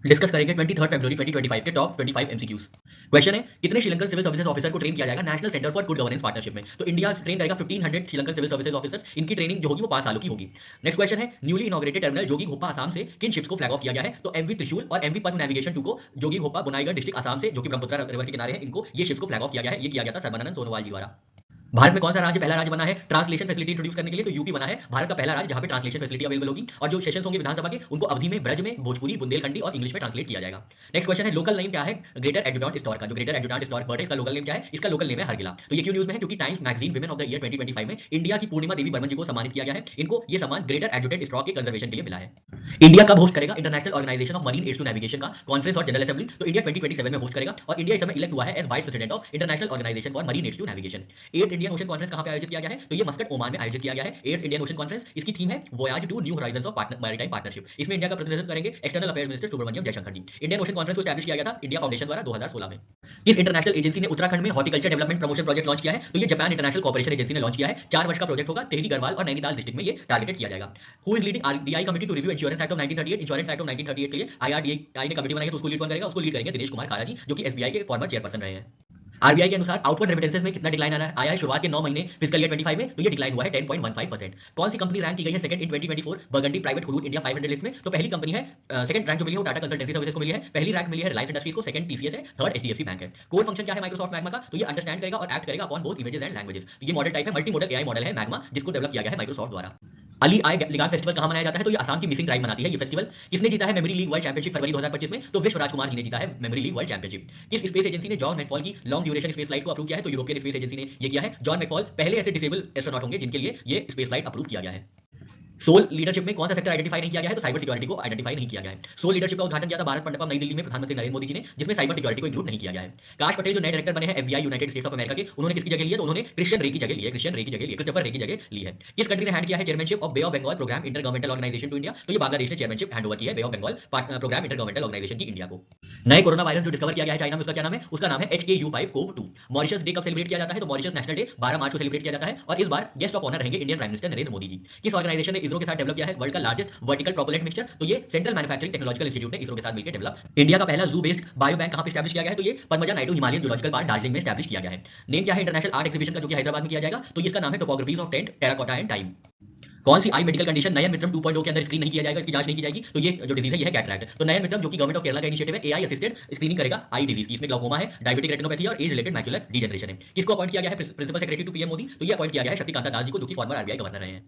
Discuss करेंगे 23 फरवरी 2025 के top 25 MCQs. Question है, कितने श्रीलंकन सिविल सर्विसेज ऑफिसर को ट्रेन किया जाएगा national centre for good governance partnership में? तो इंडिया ट्रेन करेगा 1500 श्रीलंकन सिविल सर्विसेज ऑफिसर्स। इनकी ट्रेनिंग जो होगी वो 5 सालों की होगी। नेक्स्ट क्वेश्चन है, न्यूली इनॉग्रेटेड टर्मिनल जोगी घोपा असम से किन शिप्स को फ्लैग ऑफ किया गया है? तो एमवी त्रिशूल और एमवी पद्म नेविगेशन 2 को जोगी घोपा बुनाईगढ़ डिस्ट्रिक्ट असम से, जो कि ब्रह्मपुत्र रिवर के किनारे है, इनको ये शिप्स को फ्लैग ऑफ किया गया है। ये किया गया था सर्बानंद सोनोवाल जी द्वारा। भारत में कौन सा राज्य पहला राज्य बना है ट्रांसलेशन फैसिलिटी इंट्रोड्यूस करने के लिए? तो यूपी बना है भारत का पहला राज्य जहां पे ट्रांसलेशन फैसिलिटी अवेलेबल होगी, और जो सेशंस होंगे विधानसभा के उनको अवधि में, ब्रज में, भोजपुरी, बुंदेलखंडी और इंग्लिश में ट्रांसलेट किया जाएगा। नेक्स्ट क्वेश्चन है, लोकल नेम क्या है ग्रेटर एडजुटेंट स्टोर का? जो ग्रेटर एडजुटेंट स्टोर बर्ड है, इसका लोकल नेम क्या है? इसका लोकल नेम है हरगिला। तो ये क्यों न्यूज में है? क्योंकि times magazine women of the year 2025 में इंडिया की पूर्णिमा देवी बर्मन जी को सम्मानित किया गया है। इनको ये सम्मान ग्रेटर एडजुटेंट स्टॉक के कंजर्वेशन के लिए मिला है। इंडिया कब होस्ट करेगा international organization of marine aids to navigation का कॉन्फ्रेंस और जनरल असेंबली? तो इंडिया 2027 में होस्ट करेगा, और इंडिया इस समय इलेक्ट हुआ है as vice president of international organization for marine aids to navigation. 8th Indian ocean conference कहां पे आयोजित किया गया है? तो ये मस्कट, ओमान में आयोजित किया गया है 8th इंडियन ओशन कॉन्फ्रेंस। इसकी थीम है voyage to new horizons of maritime partnership. इसमें इंडिया का प्रतिनिधित्व करेंगे external affairs minister Subrahmanyam Jaishankar ji. Indian ocean conference को एस्टैब्लिश किया गया था इंडिया फाउंडेशन द्वारा 2016 में। किस इंटरनेशनल एजेंसी ने उत्तराखंड में horticulture development promotion project launch किया है? तो ये जापान इंटरनेशनल कोऑपरेशन एजेंसी ने लॉन्च किया है। 4 वर्ष का प्रोजेक्ट होगा। टिहरी, गढ़वाल और नैनीताल डिस्ट्रिक्ट में ये टारगेटेड किया जाएगा। Who is leading RDI committee to review insurance act of 1938? Insurance act of 1938 के लिए आईआरडीआई ने कमिटी बनाई है, तो उसको लीड कौन करेगा? उसको लीड करेंगे दिनेश कुमार कारा जी, जो कि एसबीआई के फॉर्मर चेयरपर्सन रहे हैं। आरबीआई के अनुसार आउटवर्ड रेमिटेंसेस में कितना डिक्लाइन आया है शुरुआत के 9 महीने फिस्कल ईयर 25 में? तो ये डिक्लाइन हुआ है 10.15%। कौन सी कंपनी रैंक की गई है सेकंड इन 2024 बर्गंडी प्राइवेट हुडूद इंडिया 500 लिस्ट में? तो पहली कंपनी है, सेकंड रैंक जो मिली है वो टाटा कंसल्टेंसी सर्विसेज को मिली है। पहली रैंक मिली है रिलायंस इंडस्ट्रीज को, सेकंड टीसीएस है, थर्ड एचडीएफसी बैंक है। कोर फंक्शन क्या है माइक्रोसॉफ्ट मैग्मा का? तो ये अंडरस्टैंड करेगा और एक्ट करेगा upon both images and languages. ये मॉडल टाइप है, मल्टी मॉडल एआई मॉडल है मैग्मा, जिसको डेवलप किया गया है माइक्रोसॉफ्ट द्वारा। अली आई लिगान फेस्टिवल कहां मनाया जाता है? तो ये असम की मिसिंग ट्राइब मनाती है ये फेस्टिवल। किसने जीता है मेमोरी लीग वर्ल्ड चैंपियनशिप फरवरी 2025 में? तो विश्व राजकुमार जी ने जीता है मेमोरी लीग वर्ल्ड चैंपियनशिप। किस स्पेस एजेंसी ने जॉन मैकफॉल की लॉन्ग ड्यूरेशन स्पेस फ्लाइट को अप्रूव किया है? तो यूरोपियन स्पेस एजेंसी ने ये किया है। जॉन मैकफॉल पहले ऐसे डिसेबल एस्ट्रोनॉट होंगे जिनके लिए ये स्पेस फ्लाइट अप्रूव किया गया है। सोल लीडरशिप में कौन सा सेक्टर आइडेंटिफाई नहीं किया गया है? तो साइबर सिक्योरिटी को आइडेंटिफाई नहीं किया गया है। सोल लीडरशिप का उद्घाटन किया था भारत मंडपम नई दिल्ली में प्रधानमंत्री नरेंद्र मोदी जी ने, जिसमें साइबर सिक्योरिटी को इंक्लूड नहीं किया गया है। काश पटेल जो नए डायरेक्टर बने हैं FBI United states of America के, उन्होंने किसकी जगह ली है? तो उन्होंने क्रिश्चियन रे की जगह ली है, क्रिस्टोफर रे की जगह ली है। किस कंट्री ने हैंड किया है chairmanship of Bay of Bengal programme inter governmental organisation to India? तो ये बांग्लादेश ने चेयरमैनशिप हैंड ओवर की है Bay of Bengal programme inter governmental organisation की इंडिया को। नए कोरोना वायरस जो डिस्कवर किया गया है चाइना में, उसका क्या नाम है? उसका नाम है HKU5-CoV-2। मॉरिशस डे कब सेलिब्रेट किया जाता है? तो मॉरिशस नेशनल डे 12 मार्च को सेलिब्रेट किया जाता है, और इस बार गेस्ट ऑफ ऑनर रहेंगे Indian prime minister Narendra Modi ji. किस ऑर्गेनाइजेशन ने इसरो के साथ डेवलप किया है वर्ल्ड का लार्जेस्ट वर्टिकल प्रोपेलेंट मिक्सचर? तो ये सेंट्रल मैन्युफैक्चरिंग टेक्नोलॉजिकल इंस्टीट्यूट ने इसरो के साथ मिलकर डेवलप। इंडिया का पहला जू बेस्ड बायो बैंक कहां पे एस्टैब्लिश किया गया है? तो ये Padmaja Naidu Himalayan zoological park Darjeeling में एस्टैब्लिश किया गया है। नेम क्या है इंटरनेशनल आर्ट एग्जीबिशन का जो कि हैदराबाद में किया जाएगा? तो इसका नाम है topographies of tent, terracotta and time. कौन सी आई मेडिकल कंडीशन नयन मित्रम 2.0 के अंदर स्क्रीन नहीं किया जाएगा, इसकी जांच नहीं की जाएगी? तो ये जो डिजीज है ये है कैटरैक्ट। तो नयन मित्रम जो कि गवर्नमेंट ऑफ केरला का इनिशिएटिव है, एआई असिस्टेड स्क्रीनिंग करेगा आई डिजीज की। इसमें ग्लाउकोमा है, डायबिटिक रेटिनोपैथी और एज रिलेटेड मैक्युलर डिजेनरेशन है। किसको अपॉइंट किया गया है principal secretary to PM Modi? तो ये अपॉइंट किया गया है शक्तिकांता दास जी को, जो कि फॉर्मर आरबीआई गवर्नर रहे हैं।